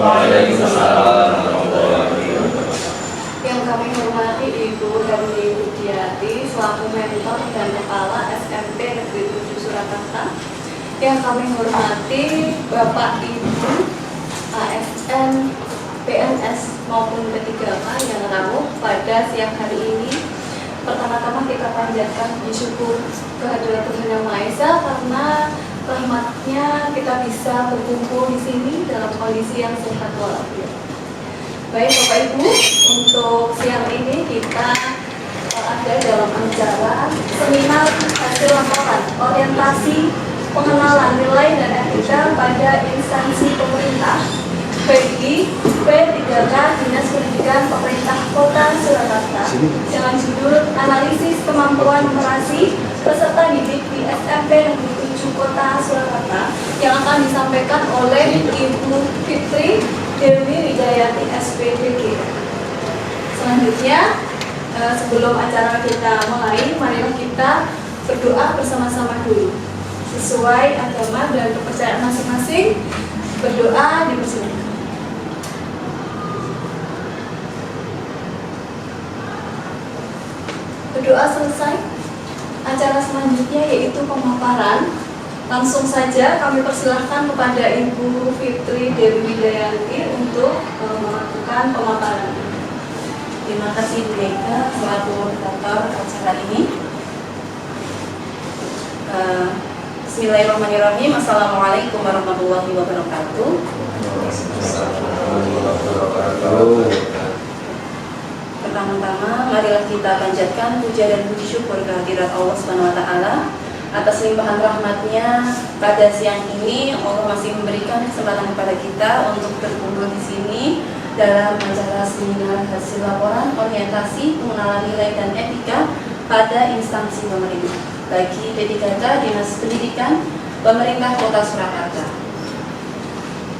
Waalaikumsalam warahmatullahi wabarakatuh. Yang kami hormati Ibu Herni Budiati selaku Mentor dan Kepala SMP Negeri 7 Surakarta. Yang kami hormati Bapak Ibu ASN, PNS maupun P3K yang ramuh pada siang hari ini. Pertama-tama kita panjatkan syukur kehadirat Tuhan Yang Maha Esa karena rahmatnya kita bisa berkumpul di sini dalam kondisi yang sehat walafiat. Baik Bapak Ibu, untuk siang ini kita ada dalam acara seminar hasil laporan orientasi pengenalan nilai dan etika pada instansi pemerintah bagi P3K Dinas Pendidikan Pemerintah Kota Surakarta dengan judul Analisis Kemampuan Numerasi Peserta Didik di SMP Negeri 7 Kota Surakarta yang akan disampaikan oleh Ibu Fitri Dewi Widayati SPDG. Selanjutnya, sebelum acara kita mulai, marilah kita berdoa bersama-sama dulu sesuai agama dan kepercayaan masing-masing. Berdoa dipersilakan. Berdoa selesai, acara selanjutnya yaitu pemaparan. Langsung saja kami persilahkan kepada Ibu Fitri Dewi Widayanti untuk melakukan pemaparan. Terima kasih Bu Eka selaku moderator acara ini. Bismillahirrahmanirrahim. Assalamualaikum warahmatullahi wabarakatuh. Pertama-tama, marilah kita panjatkan puja dan puji syukur kehadirat Allah Subhanahu wa Ta'ala atas limpahan rahmatnya. Pada siang ini Allah masih memberikan kesempatan kepada kita untuk berkumpul di sini dalam acara seminar hasil laporan orientasi pengenalan nilai dan etika pada instansi pemerintah bagi P3K Dinas Pendidikan Pemerintah Kota Surakarta.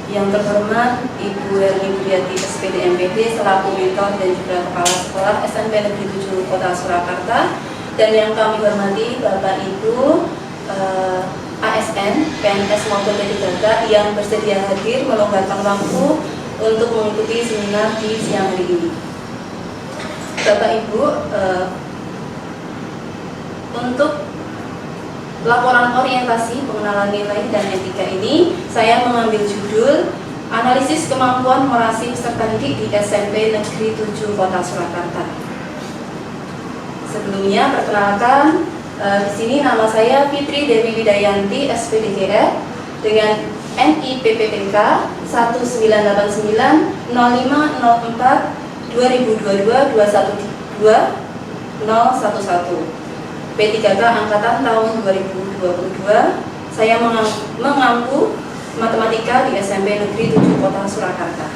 Yang terhormat Ibu Herni Budiati SPD MPD selaku Mentor dan juga Kepala Sekolah SMP Negeri 7 Kota Surakarta, dan yang kami hormati Bapak Ibu ASN, PNS maupun P3K yang bersedia hadir meluangkan waktu untuk mengikuti seminar di siang hari ini. Bapak Ibu, untuk laporan orientasi pengenalan nilai dan etika ini saya mengambil judul Analisis Kemampuan Numerasi Peserta Didik di SMP Negeri 7 Kota Surakarta. Sebelumnya perkenalkan, di sini nama saya Fitri Dewi Widayanti SPDGR dengan NIPPPK 1989 0504 2022 212 P3K Angkatan tahun 2022. Saya mengampu matematika di SMP Negeri 7 Kota Surakarta.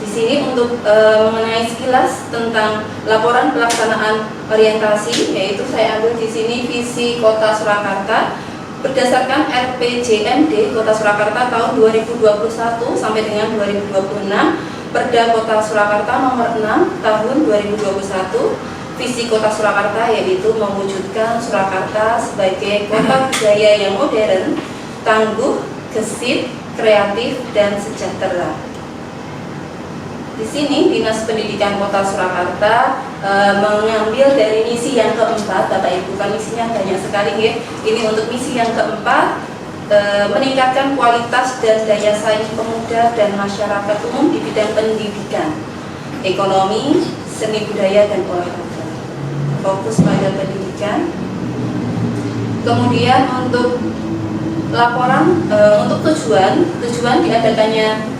Di sini untuk mengenai sekilas tentang laporan pelaksanaan orientasi, yaitu saya ambil di sini visi Kota Surakarta berdasarkan RPJMD Kota Surakarta tahun 2021 sampai dengan 2026. Perda Kota Surakarta nomor 6 tahun 2021, visi Kota Surakarta yaitu mewujudkan Surakarta sebagai kota budaya yang modern, tangguh, gesit, kreatif, dan sejahtera. Di sini Dinas Pendidikan Kota Surakarta mengambil dari misi yang keempat, Bapak Ibu, kan misinya banyak sekali ya. Ini untuk misi yang keempat, meningkatkan kualitas dan daya saing pemuda dan masyarakat umum di bidang pendidikan, ekonomi, seni budaya, dan olahraga. Fokus pada pendidikan. Kemudian untuk laporan, untuk tujuan diadakannya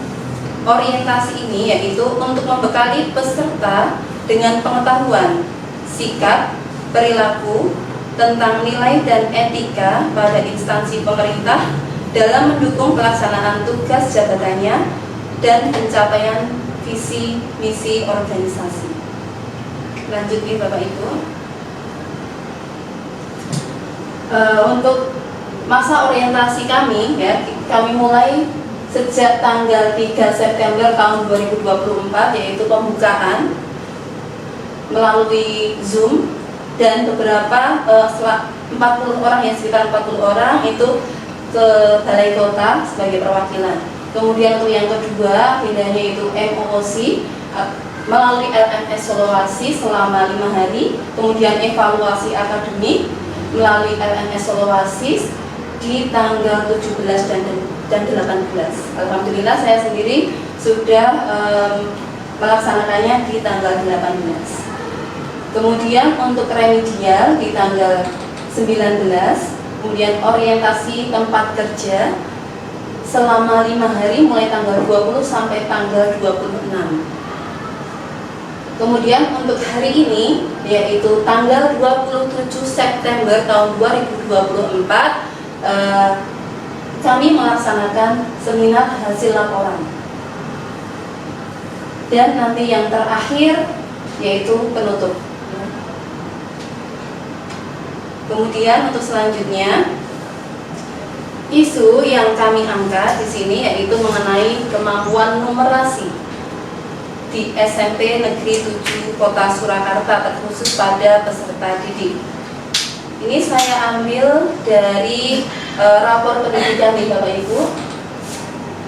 orientasi ini yaitu untuk membekali peserta dengan pengetahuan, sikap, perilaku tentang nilai dan etika pada instansi pemerintah dalam mendukung pelaksanaan tugas jabatannya dan pencapaian visi misi organisasi. Lanjut ya Bapak Ibu. Untuk masa orientasi kami ya, kami mulai sejak tanggal 3 September tahun 2024, yaitu pembukaan melalui Zoom, dan beberapa setelah 40 orang ya, sekitar 40 orang itu ke Balai Kota sebagai perwakilan. Kemudian untuk yang kedua, pindahnya itu MOOC melalui LMS Soloasi selama 5 hari, kemudian evaluasi akademik melalui LMS Soloasi di tanggal 17 dan 18. Alhamdulillah saya sendiri sudah melaksanakannya di tanggal 18. Kemudian untuk remedial di tanggal 19, kemudian orientasi tempat kerja selama 5 hari mulai tanggal 20 sampai tanggal 26. Kemudian untuk hari ini, yaitu tanggal 27 September tahun 2024, kami melaksanakan seminar hasil laporan. Dan nanti yang terakhir yaitu penutup. Kemudian untuk selanjutnya, isu yang kami angkat di sini yaitu mengenai kemampuan numerasi di SMP Negeri 7 Kota Surakarta, terkhusus pada peserta didik. Ini saya ambil dari rapor pendidikan nih Bapak Ibu.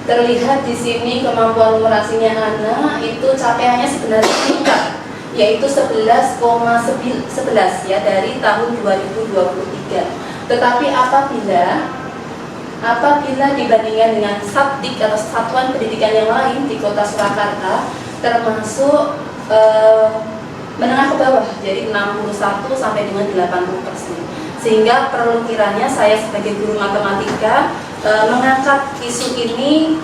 Terlihat di sini kemampuan numerasinya anak itu capaiannya sebenarnya meningkat, yaitu 11,11 ya dari tahun 2023. Tetapi apabila dibandingkan dengan Sabdik atau satuan pendidikan yang lain di Kota Surakarta, termasuk menengah ke bawah, jadi 61 sampai dengan 80%. Sehingga perlu kiranya saya sebagai guru matematika mengangkat isu ini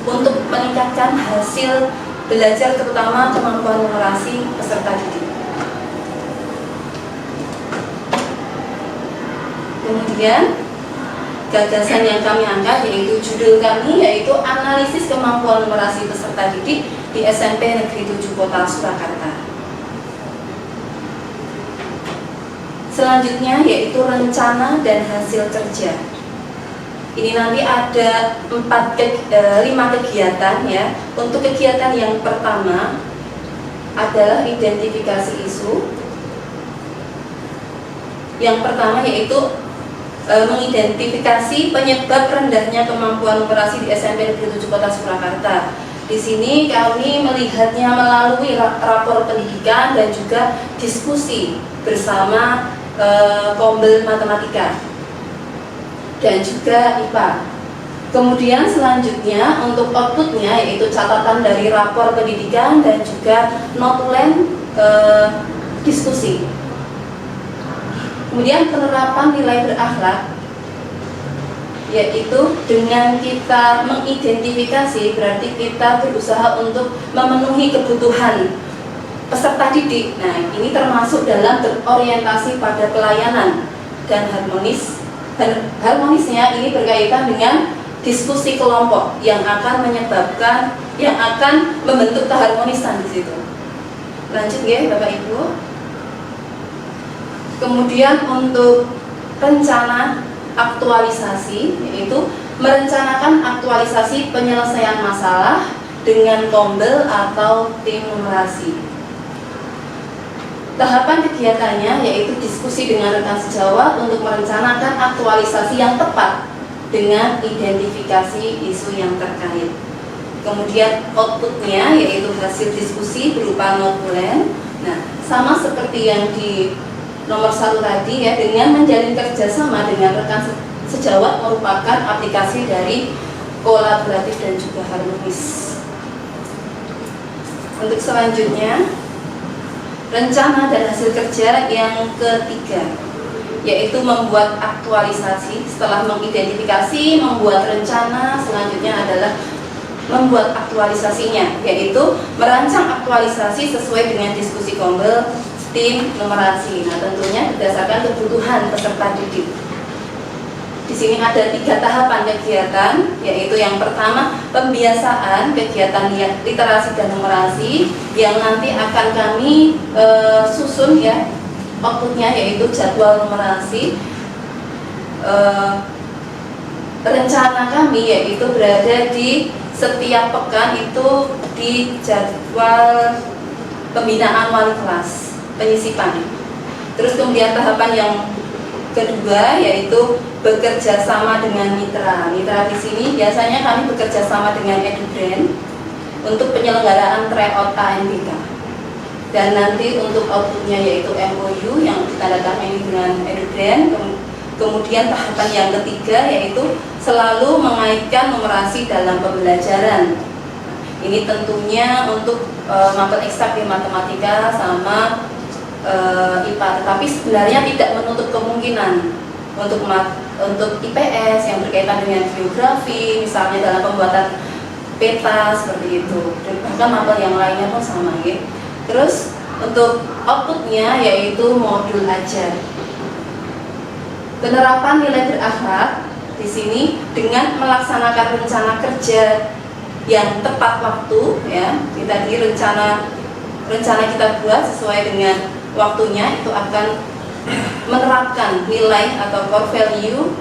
untuk meningkatkan hasil belajar, terutama kemampuan numerasi peserta didik. Kemudian gagasan yang kami angkat yaitu judul kami yaitu analisis kemampuan numerasi peserta didik di SMP Negeri 7 Kota Surakarta. Selanjutnya yaitu rencana dan hasil kerja. Ini nanti ada 5 kegiatan ya. Untuk kegiatan yang pertama adalah identifikasi isu. Yang pertama yaitu mengidentifikasi penyebab rendahnya kemampuan numerasi di SMP Negeri 7 Kota Surakarta. Di sini kami melihatnya melalui rapor pendidikan dan juga diskusi bersama Kombel Matematika dan juga IPA. Kemudian selanjutnya untuk outputnya yaitu catatan dari rapor pendidikan dan juga notulen diskusi. Kemudian penerapan nilai berakhlak, yaitu dengan kita mengidentifikasi berarti kita berusaha untuk memenuhi kebutuhan peserta didik. Nah, ini termasuk dalam berorientasi pada pelayanan dan harmonisnya ini berkaitan dengan diskusi kelompok yang akan membentuk keharmonisan di situ. Lanjut ya Bapak Ibu. Kemudian untuk rencana aktualisasi, yaitu merencanakan aktualisasi penyelesaian masalah dengan kombel atau tim numerasi. Tahapan kegiatannya yaitu diskusi dengan rekan sejawat untuk merencanakan aktualisasi yang tepat dengan identifikasi isu yang terkait. Kemudian outputnya yaitu hasil diskusi berupa notulen. Nah, sama seperti yang di nomor 1 tadi ya, dengan menjalin kerjasama dengan rekan sejawat merupakan aplikasi dari kolaboratif dan juga harmonis. Untuk selanjutnya, rencana dan hasil kerja yang ketiga yaitu membuat aktualisasi. Setelah mengidentifikasi, membuat rencana, selanjutnya adalah membuat aktualisasinya, yaitu merancang aktualisasi sesuai dengan diskusi kombel tim numerasi. Nah, tentunya berdasarkan kebutuhan peserta didik. Di sini ada 3 tahapan kegiatan, yaitu yang pertama pembiasaan kegiatan literasi dan numerasi yang nanti akan kami susun ya outputnya, yaitu jadwal numerasi. Rencana kami yaitu berada di setiap pekan itu di jadwal pembinaan wali kelas, penyisipan. Terus kemudian tahapan yang kedua yaitu bekerja sama dengan mitra. Mitra di sini biasanya kami bekerja sama dengan EduBrand untuk penyelenggaraan tryout ANBK. Dan nanti untuk outputnya yaitu MOU yang ditandatangani dengan EduBrand. Kemudian tahapan yang ketiga yaitu selalu mengaitkan numerasi dalam pembelajaran. Ini tentunya untuk mapel ekstrak di matematika sama IPA, tetapi sebenarnya tidak menutup kemungkinan untuk IPS yang berkaitan dengan geografi, misalnya dalam pembuatan peta seperti itu, dan bahkan mapel yang lainnya pun sama ya. Terus untuk outputnya yaitu modul ajar. Penerapan nilai berakhlak di sini dengan melaksanakan rencana kerja yang tepat waktu ya. Tadi rencana kita buat sesuai dengan waktunya, itu akan menerapkan nilai atau core value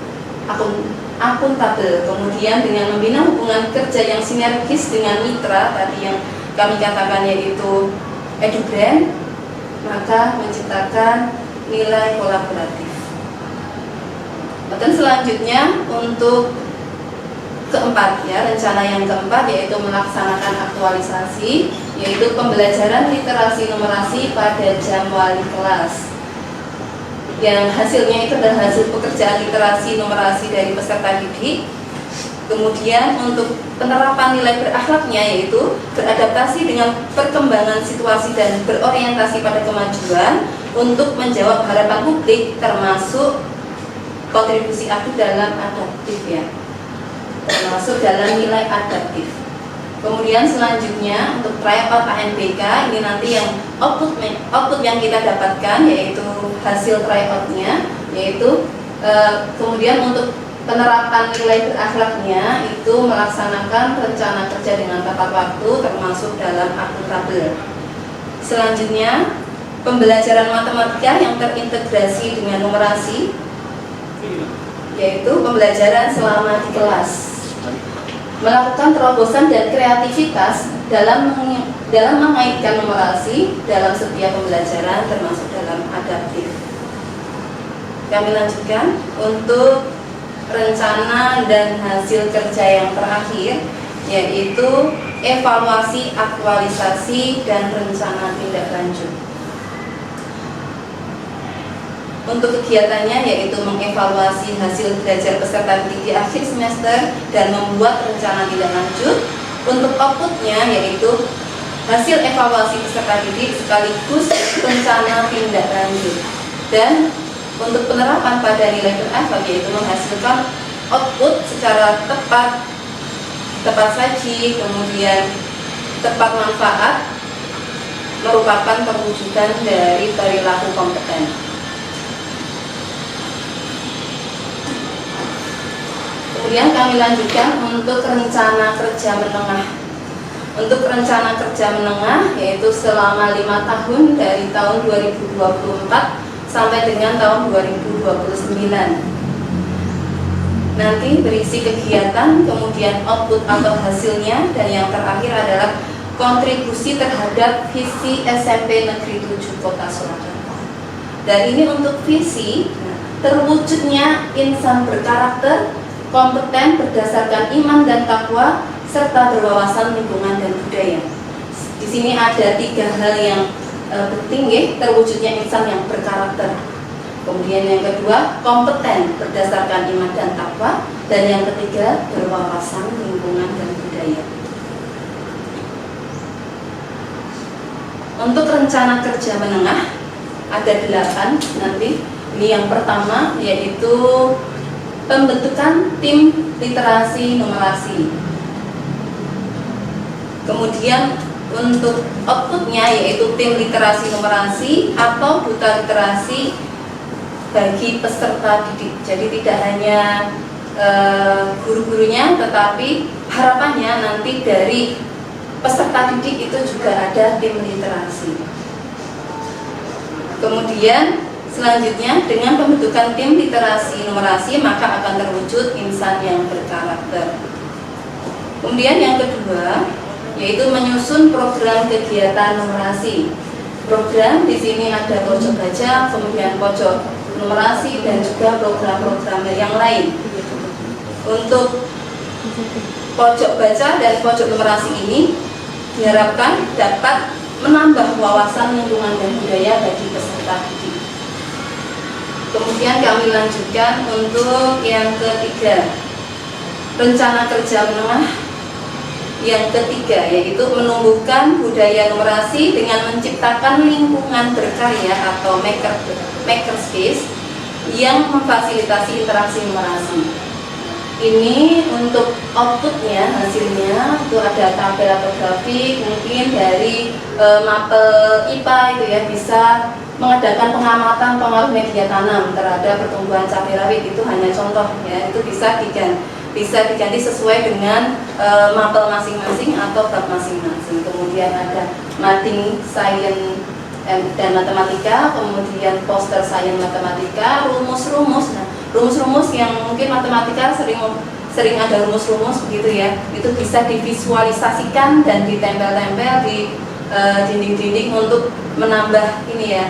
akuntabel. Kemudian dengan membina hubungan kerja yang sinergis dengan mitra tadi yang kami katakan yaitu EduBrand, maka menciptakan nilai kolaboratif. Dan selanjutnya untuk keempat ya, rencana yang keempat yaitu melaksanakan aktualisasi, yaitu pembelajaran literasi numerasi pada jam wali kelas. Yang hasilnya itu adalah hasil pekerjaan literasi numerasi dari peserta didik. Kemudian untuk penerapan nilai berakhlaknya yaitu beradaptasi dengan perkembangan situasi dan berorientasi pada kemajuan untuk menjawab harapan publik, termasuk kontribusi aktif dalam adaptif ya, termasuk dalam nilai adaptif. Kemudian selanjutnya untuk tryout ANBK, ini nanti yang output yang kita dapatkan yaitu hasil tryoutnya, yaitu kemudian untuk penerapan nilai berakhlaknya itu melaksanakan rencana kerja dengan tepat waktu, termasuk dalam akuntabel. Selanjutnya pembelajaran matematika yang terintegrasi dengan numerasi, yaitu pembelajaran selama di kelas, melakukan terobosan dan kreativitas dalam mengaitkan numerasi dalam setiap pembelajaran, termasuk dalam adaptif. Kami lanjutkan untuk rencana dan hasil kerja yang terakhir, yaitu evaluasi, aktualisasi, dan rencana tindak lanjut. Untuk kegiatannya yaitu mengevaluasi hasil belajar peserta didik di akhir semester dan membuat rencana tindak lanjut. Untuk outputnya yaitu hasil evaluasi peserta didik sekaligus rencana tindak lanjut. Dan untuk penerapan pada nilai berakhlak yaitu menghasilkan output secara tepat saji, kemudian tepat manfaat, merupakan perwujudan dari perilaku kompeten. Kemudian kami lanjutkan untuk rencana kerja menengah. Untuk rencana kerja menengah yaitu selama 5 tahun dari tahun 2024 sampai dengan tahun 2029. Nanti berisi kegiatan, kemudian output atau hasilnya, dan yang terakhir adalah kontribusi terhadap visi SMP Negeri 7 Kota Surakarta. Dan ini untuk visi, terwujudnya insan berkarakter, kompeten berdasarkan iman dan takwa, serta berwawasan lingkungan dan budaya. Di sini ada 3 hal yang penting ya, terwujudnya insan yang berkarakter. Kemudian yang kedua, kompeten berdasarkan iman dan takwa, dan yang ketiga, berwawasan lingkungan dan budaya. Untuk rencana kerja menengah ada 8 nanti. Ini yang pertama yaitu pembentukan tim literasi numerasi. Kemudian untuk outputnya yaitu tim literasi numerasi atau duta literasi bagi peserta didik. Jadi tidak hanya guru-gurunya, tetapi harapannya nanti dari peserta didik itu juga ada tim literasi. Kemudian selanjutnya dengan pembentukan tim literasi numerasi maka akan terwujud insan yang berkarakter. Kemudian yang kedua yaitu menyusun program kegiatan numerasi. program. Di sini ada pojok baca, kemudian pojok numerasi, dan juga program-program yang lain. Untuk pojok baca dan pojok numerasi ini diharapkan dapat menambah wawasan lingkungan dan budaya bagi peserta didik. Kemudian kami lanjutkan untuk yang ketiga, rencana kerja menengah yang ketiga, yaitu menumbuhkan budaya numerasi dengan menciptakan lingkungan berkarya atau makerspace yang memfasilitasi interaksi numerasi. Ini untuk outputnya, hasilnya itu ada tabel atau grafik, mungkin dari mapel IPA itu ya, bisa mengadakan pengamatan pengaruh media tanam terhadap pertumbuhan cabai rawit. Itu hanya contoh ya, itu bisa diganti sesuai dengan mapel masing-masing atau bab masing-masing. Kemudian ada mading sains dan matematika, kemudian poster sains matematika, rumus-rumus. Nah, rumus-rumus yang mungkin matematika sering ada rumus-rumus begitu ya, itu bisa divisualisasikan dan ditempel-tempel di dinding-dinding untuk menambah ini ya,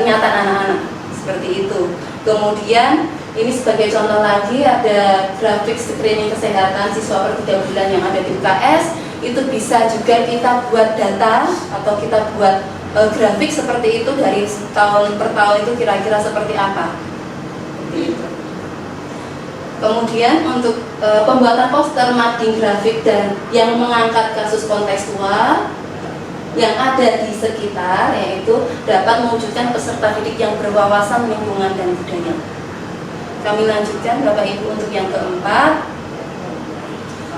ingatan anak-anak seperti itu. Kemudian ini sebagai contoh lagi ada grafik screening kesehatan siswa per 3 bulan yang ada di UKS. Itu bisa juga kita buat data atau kita buat grafik seperti itu dari tahun per tahun itu kira-kira seperti apa. Seperti itu. Kemudian untuk pembuatan poster, mading, grafik dan yang mengangkat kasus kontekstual yang ada di sekitar, yaitu dapat mewujudkan peserta didik yang berwawasan lingkungan dan budaya. Kami lanjutkan Bapak Ibu untuk yang keempat,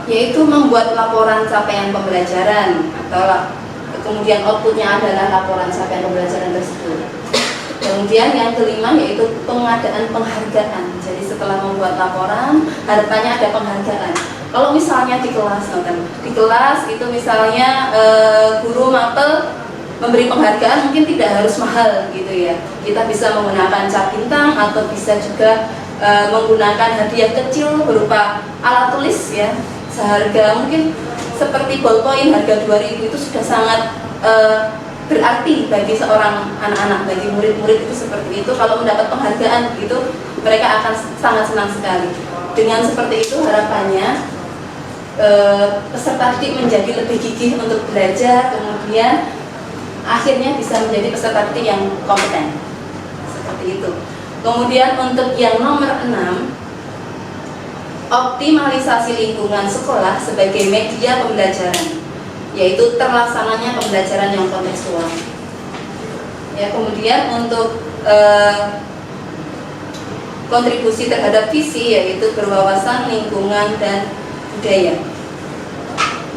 yaitu membuat laporan capaian pembelajaran atau kemudian outputnya adalah laporan capaian pembelajaran tersebut. Kemudian yang kelima yaitu pengadaan penghargaan. Jadi setelah membuat laporan, harapannya ada penghargaan. Kalau misalnya di kelas itu misalnya guru mapel memberi penghargaan mungkin tidak harus mahal gitu ya. Kita bisa menggunakan cap bintang atau bisa juga menggunakan hadiah kecil berupa alat tulis ya, seharga mungkin seperti ballpoint harga 2.000 itu sudah sangat berarti bagi seorang anak-anak, bagi murid-murid itu seperti itu. Kalau mendapat penghargaan itu mereka akan sangat senang sekali. Dengan seperti itu harapannya peserta didik menjadi lebih gigih untuk belajar, kemudian akhirnya bisa menjadi peserta didik yang kompeten seperti itu. Kemudian untuk yang nomor 6, optimalisasi lingkungan sekolah sebagai media pembelajaran, yaitu terlaksananya pembelajaran yang kontekstual. Ya, kemudian untuk kontribusi terhadap visi yaitu berwawasan lingkungan dan budaya.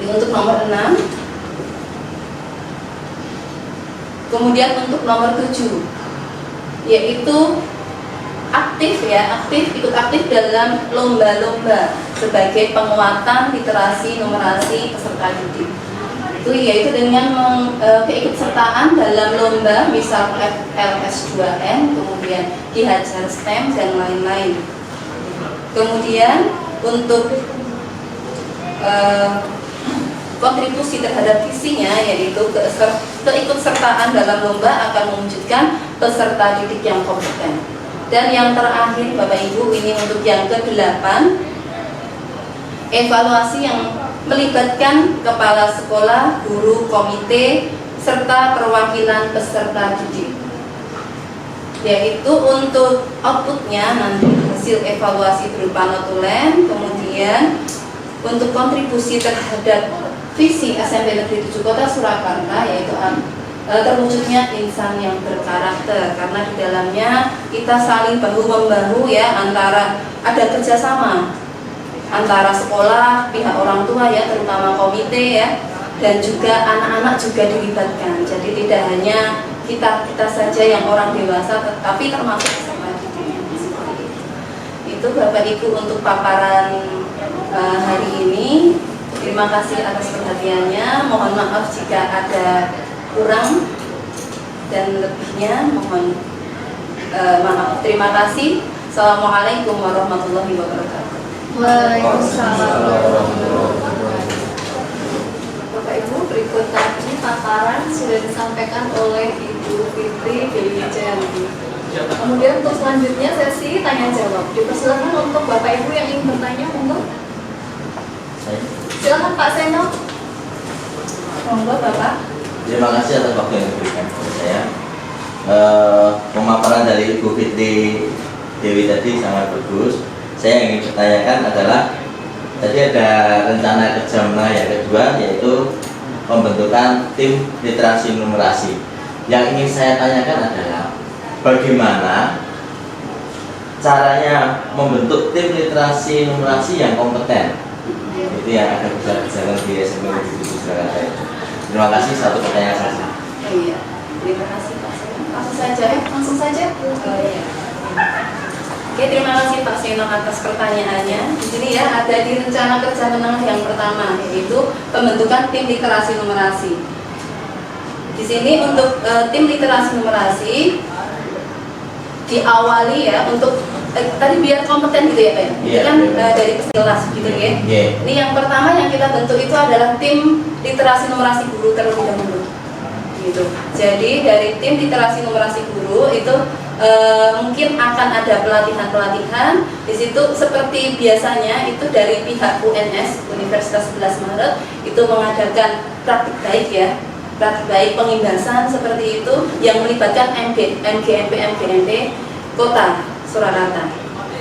Ini untuk nomor 6. Kemudian untuk nomor 7 yaitu ikut aktif dalam lomba-lomba sebagai penguatan literasi numerasi peserta didik. Itu yaitu dengan keikutsertaan dalam lomba misal LS2N, kemudian Ki Hajar STEM dan lain-lain. Kemudian untuk kontribusi terhadap visinya yaitu keikutsertaan dalam lomba akan mewujudkan peserta didik yang kompeten. Dan yang terakhir Bapak Ibu, ini untuk yang ke-8, evaluasi yang melibatkan kepala sekolah, guru, komite, serta perwakilan peserta didik. Yaitu untuk outputnya nanti hasil evaluasi berupa notulen, kemudian untuk kontribusi terhadap visi SMP Negeri 7 Kota Surakarta yaitu terwujudnya insan yang berkarakter, karena di dalamnya kita saling bahu-membahu ya, antara ada kerjasama antara sekolah, pihak orang tua ya, terutama komite ya, dan juga anak-anak juga dilibatkan. Jadi tidak hanya kita saja yang orang dewasa, tetapi termasuk peserta didiknya. Itu Bapak Ibu untuk paparan hari ini. Terima kasih atas perhatiannya. Mohon maaf jika ada kurang dan lebihnya, mohon maaf. Terima kasih. Assalamualaikum warahmatullahi wabarakatuh. Waalaikumsalam warahmatullahi wabarakatuh. Bapak Ibu, berikut berikut tadi paparan sudah disampaikan oleh Ibu Fitri Dewi Jayanti. Kemudian untuk selanjutnya sesi tanya jawab. Dipersilakan untuk Bapak Ibu yang ingin bertanya, monggo. Silakan Pak Seno. Monggo Bapak. Terima kasih atas waktu yang diberikan kepada saya. Pemaparan dari Ibu Fitri Dewi tadi sangat bagus. Saya yang ingin bertanyakan adalah tadi ada rencana kerja menengah yang kedua, yaitu pembentukan tim literasi numerasi. Yang ingin saya tanyakan adalah bagaimana caranya membentuk tim literasi numerasi yang kompeten. Itu yang akan bisa berjalan di SMP Negeri 7 Surakarta. Terima kasih, satu pertanyaan saja. Iya, terima kasih Pak Seno. Langsung saja ya. Langsung saja. Iya. Oke, terima kasih Pak Seno atas pertanyaannya. Di sini ya ada di rencana kerja menengah yang pertama, yaitu pembentukan tim literasi numerasi. Di sini untuk tim literasi numerasi diawali ya untuk tadi biar kompeten gitu ya Pak. Itu kan dari kelas gitu ya. Ini yang pertama yang kita bentuk itu adalah tim literasi numerasi guru terlebih dahulu. Gitu. Jadi dari tim literasi numerasi guru itu mungkin akan ada pelatihan-pelatihan di situ seperti biasanya itu dari pihak UNS Universitas 11 Maret itu mengadakan praktik baik ya, praktik baik pengimbasan seperti itu yang melibatkan MGMP Kota Surakarta.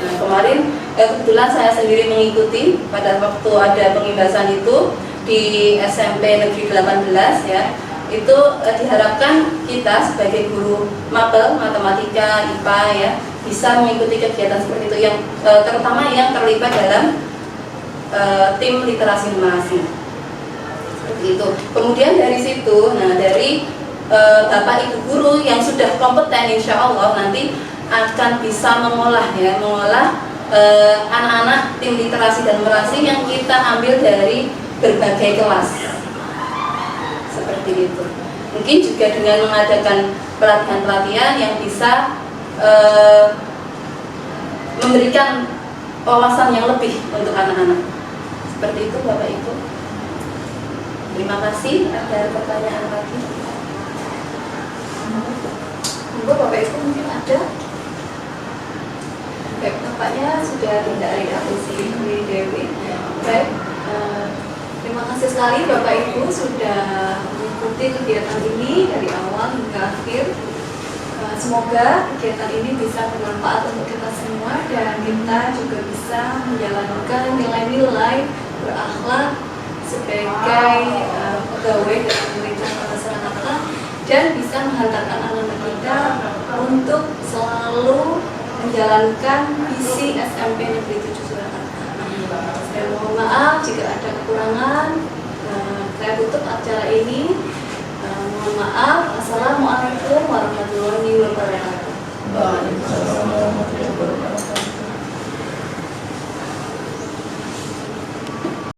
Nah, kemarin kebetulan saya sendiri mengikuti pada waktu ada pengimbasan itu di SMP Negeri 18 ya. Itu diharapkan kita sebagai guru mapel matematika, IPA ya bisa mengikuti kegiatan seperti itu yang terutama yang terlibat dalam tim literasi numerasi seperti itu. Kemudian dari situ, nah dari Bapak Ibu guru yang sudah kompeten, insya Allah nanti akan bisa mengolah anak-anak tim literasi dan numerasi yang kita ambil dari berbagai kelas. Seperti itu. Mungkin juga dengan mengadakan pelatihan-pelatihan yang bisa memberikan wawasan yang lebih untuk anak-anak. Seperti itu Bapak Ibu. Terima kasih. Ada pertanyaan lagi? Monggo Bapak Ibu mungkin ada. Baik, nampaknya sudah tidak ada posisi Dewi. Baik. Terima kasih sekali Bapak Ibu sudah mengikuti kegiatan ini dari awal hingga akhir. Semoga kegiatan ini bisa bermanfaat untuk kita semua dan kita juga bisa menjalankan nilai-nilai berakhlak sebagai pegawai dari pemerintah Kota Surakarta dan bisa menghantarkan anak-anak kita untuk selalu menjalankan visi SMP Negeri 7 Surakarta. Saya mohon maaf jika ada kekurangan.